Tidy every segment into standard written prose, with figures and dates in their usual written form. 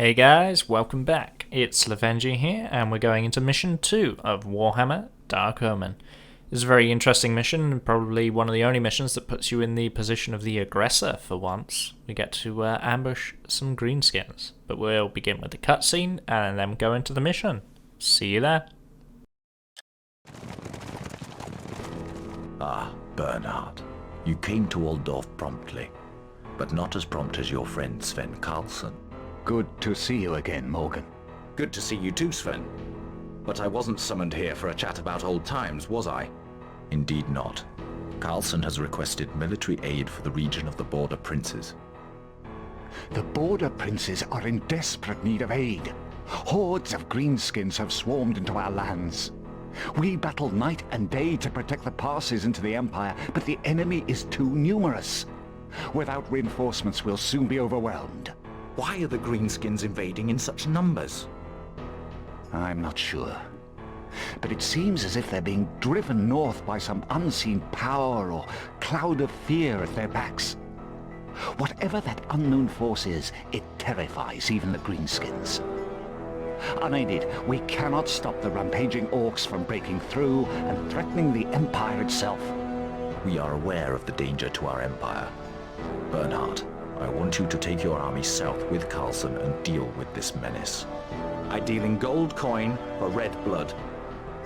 Hey guys, welcome back. It's Lovenji here, and we're going into mission 2 of Warhammer Dark Omen. This is a very interesting mission, probably one of the only missions that puts you in the position of the aggressor for once. We get to ambush some greenskins, but we'll begin with the cutscene and then go into the mission. See you there. Ah, Bernhard. You came to Altdorf promptly, but not as prompt as your friend Sven Carlsson. Good to see you again, Morgan. Good to see you too, Sven. But I wasn't summoned here for a chat about old times, was I? Indeed not. Carlsson has requested military aid for the region of the Border Princes. The Border Princes are in desperate need of aid. Hordes of greenskins have swarmed into our lands. We battle night and day to protect the passes into the Empire, but the enemy is too numerous. Without reinforcements, we'll soon be overwhelmed. Why are the greenskins invading in such numbers? I'm not sure. But it seems as if they're being driven north by some unseen power or cloud of fear at their backs. Whatever that unknown force is, it terrifies even the greenskins. Unaided, we cannot stop the rampaging orcs from breaking through and threatening the Empire itself. We are aware of the danger to our Empire. Bernhard, I want you to take your army south with Carlsson and deal with this menace. I deal in gold coin for red blood.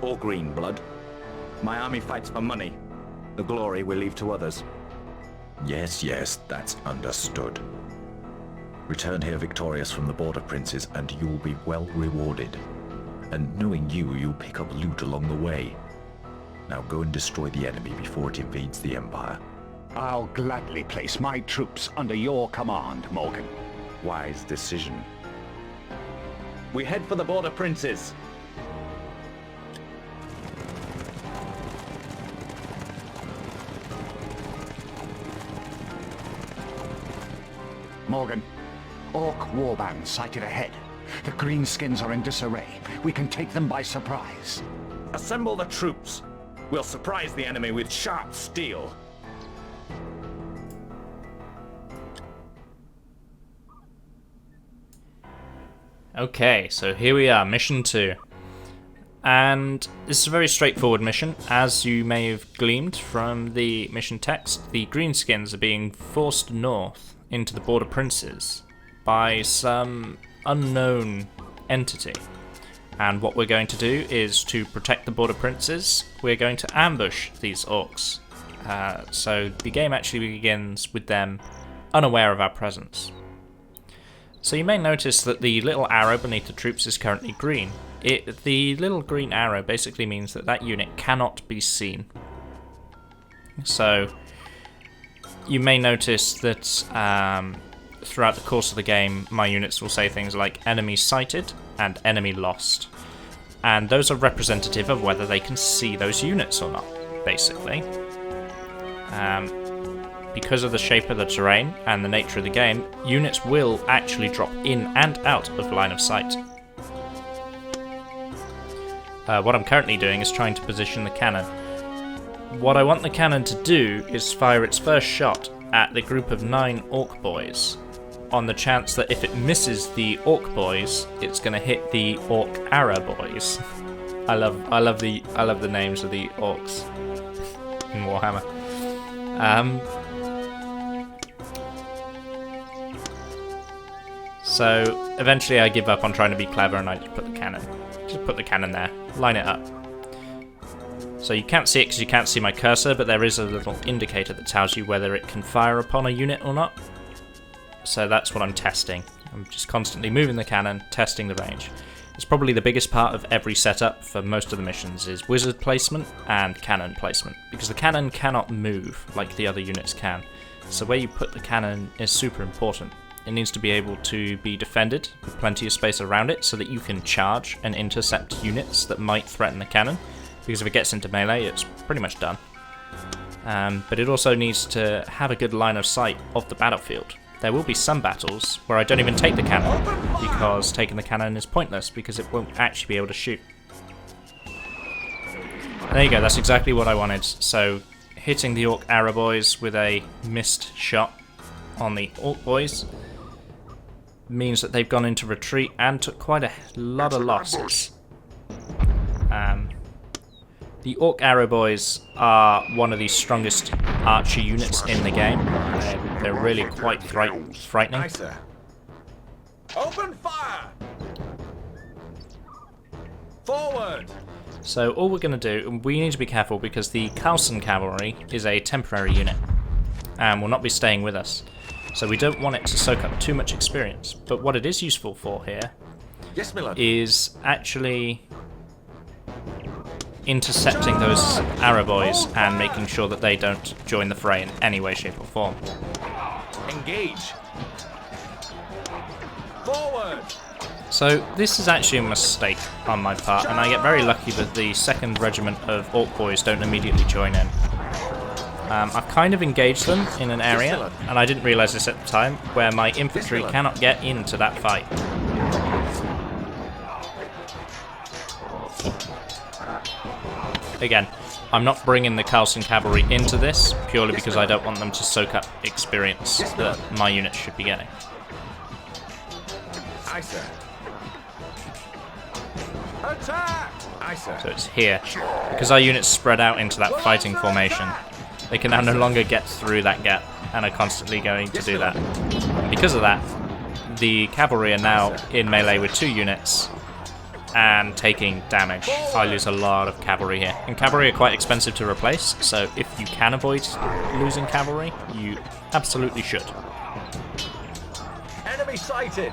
Or green blood. My army fights for money. The glory we leave to others. Yes, that's understood. Return here victorious from the Border Princes and you'll be well rewarded. And knowing you, you'll pick up loot along the way. Now go and destroy the enemy before it invades the Empire. I'll gladly place my troops under your command, Morgan. Wise decision. We head for the Border Princes. Morgan, Ork warband sighted ahead. The greenskins are in disarray. We can take them by surprise. Assemble the troops. We'll surprise the enemy with sharp steel. Okay, so here we are, mission 2. And this is a very straightforward mission. As you may have gleaned from the mission text, the greenskins are being forced north into the Border Princes by some unknown entity. And what we're going to do is to protect the Border Princes, we're going to ambush these orcs. So the game actually begins with them unaware of our presence. So you may notice that the little arrow beneath the troops is currently green. The little green arrow basically means that that unit cannot be seen. So you may notice that throughout the course of the game, my units will say things like enemy sighted and enemy lost. And those are representative of whether they can see those units or not, basically. Because of the shape of the terrain and the nature of the game, units will actually drop in and out of line of sight. What I'm currently doing is trying to position the cannon. What I want the cannon to do is fire its first shot at the group of 9 Ork boys, on the chance that if it misses the Ork boys, it's going to hit the Ork Arrer Boyz. I love the names of the orcs in Warhammer. So eventually I give up on trying to be clever and I just put the cannon there, line it up. So you can't see it because you can't see my cursor, but there is a little indicator that tells you whether it can fire upon a unit or not. So that's what I'm testing. I'm just constantly moving the cannon, testing the range. It's probably the biggest part of every setup for most of the missions is wizard placement and cannon placement, because the cannon cannot move like the other units can. So where you put the cannon is super important. It needs to be able to be defended with plenty of space around it so that you can charge and intercept units that might threaten the cannon, because if it gets into melee it's pretty much done. But it also needs to have a good line of sight of the battlefield. There will be some battles where I don't even take the cannon, because taking the cannon is pointless because it won't actually be able to shoot. And there you go, that's exactly what I wanted. So hitting the Ork Arrer Boyz with a missed shot on the Ork boys means that they've gone into retreat and took quite a lot of losses. The Ork Arrer Boyz are one of the strongest archer units in the game. They're really quite frightening. Aye, sir. Open fire! Forward! So all we're going to do, and we need to be careful because the Carlsson cavalry is a temporary unit and will not be staying with us. So we don't want it to soak up too much experience. But what it is useful for here Yes, my lord. is actually intercepting those Arrer Boyz and making sure that they don't join the fray in any way, shape or form. Engage! Forward! So this is actually a mistake on my part, and I get very lucky that the 2nd Regiment of Ork Boys don't immediately join in. I've kind of engaged them in an area, and I didn't realise this at the time, where my infantry cannot get into that fight. Again, I'm not bringing the Carlsson cavalry into this, purely because I don't want them to soak up experience that my units should be getting. Aye, sir. Attack! Aye, sir. So it's here. Because our units spread out into that fighting formation, they can now no longer get through that gap, and are constantly going to do that. And because of that, the cavalry are now in melee with 2 units, and taking damage. I lose a lot of cavalry here. And cavalry are quite expensive to replace, so if you can avoid losing cavalry, you absolutely should. Enemy sighted!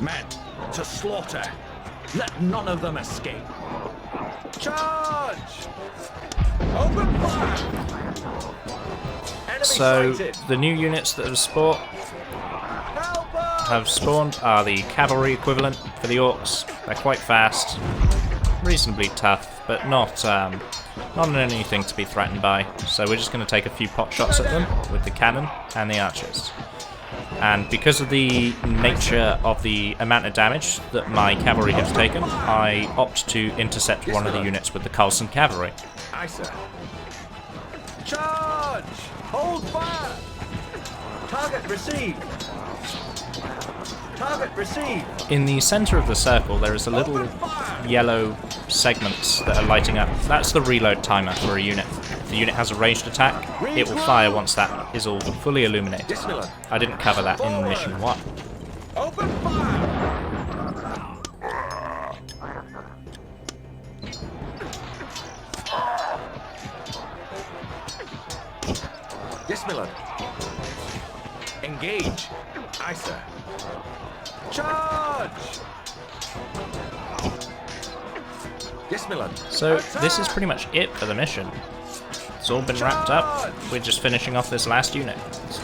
Men, to slaughter! Let none of them escape! Charge! Open fire! Enemy So, sighted! the new units that have spawned are the cavalry equivalent for the orcs. They're quite fast, reasonably tough, but not anything to be threatened by. So we're just going to take a few pot shots at them with the cannon and the archers. And because of the nature of the amount of damage that my cavalry has taken, I opt to intercept one of the units with the Carlsson cavalry. Aye, sir. Charge! Hold fire! Target received! Target received! In the centre of the circle there is a little yellow segments that are lighting up. That's the reload timer for a unit. If the unit has a ranged attack, it will fire once that is all fully illuminated. I didn't cover that in mission 1. Open fire! Yes, my lord. Engage. Aye, sir. Charge! Yes, my lord. So this is pretty much it for the mission. It's all been wrapped up. We're just finishing off this last unit.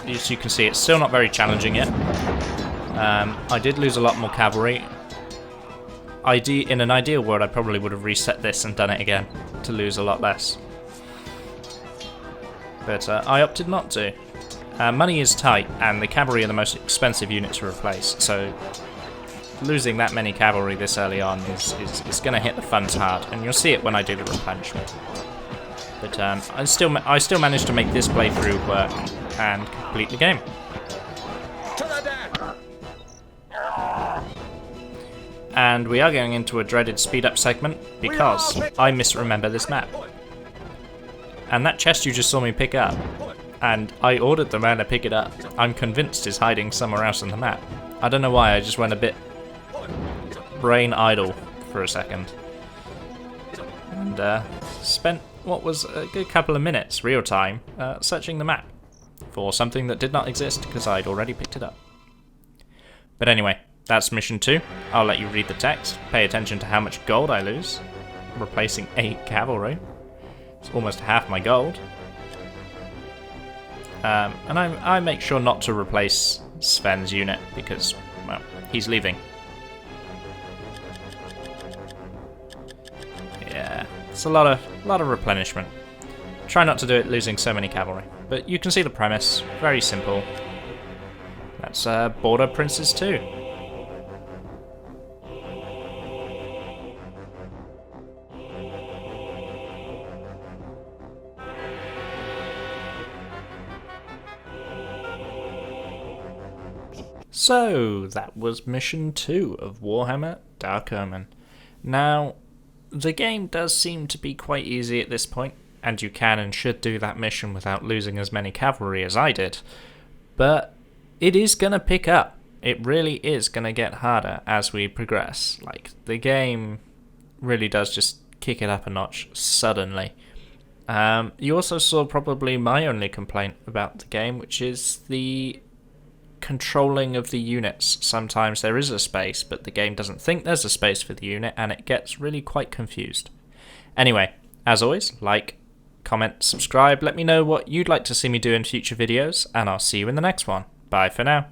As you can see, it's still not very challenging yet. I did lose a lot more cavalry. In an ideal world, I probably would have reset this and done it again to lose a lot less. But I opted not to. Money is tight, and the cavalry are the most expensive unit to replace, so losing that many cavalry this early on is going to hit the funds hard, and you'll see it when I do the replenishment. But I still managed to make this playthrough work and complete the game. And we are going into a dreaded speed-up segment because I misremember this map. And that chest you just saw me pick up, and I ordered the man to pick it up, I'm convinced is hiding somewhere else on the map. I don't know why, I just went a bit brain idle for a second. And spent what was a good couple of minutes, real time, searching the map for something that did not exist because I'd already picked it up. But anyway, that's mission 2. I'll let you read the text, pay attention to how much gold I lose, replacing 8 cavalry. It's almost half my gold. And I make sure not to replace Sven's unit because, well, he's leaving. Yeah, it's a lot of replenishment. Try not to do it losing so many cavalry. But you can see the premise, very simple. That's Border Princes 2. So, that was Mission 2 of Warhammer Dark Omen. Now, the game does seem to be quite easy at this point, and you can and should do that mission without losing as many cavalry as I did, but it is going to pick up. It really is going to get harder as we progress. Like, the game really does just kick it up a notch suddenly. You also saw probably my only complaint about the game, which is the controlling of the units. Sometimes there is a space, but the game doesn't think there's a space for the unit, and it gets really quite confused. Anyway, as always, like, comment, subscribe, let me know what you'd like to see me do in future videos, and I'll see you in the next one. Bye for now.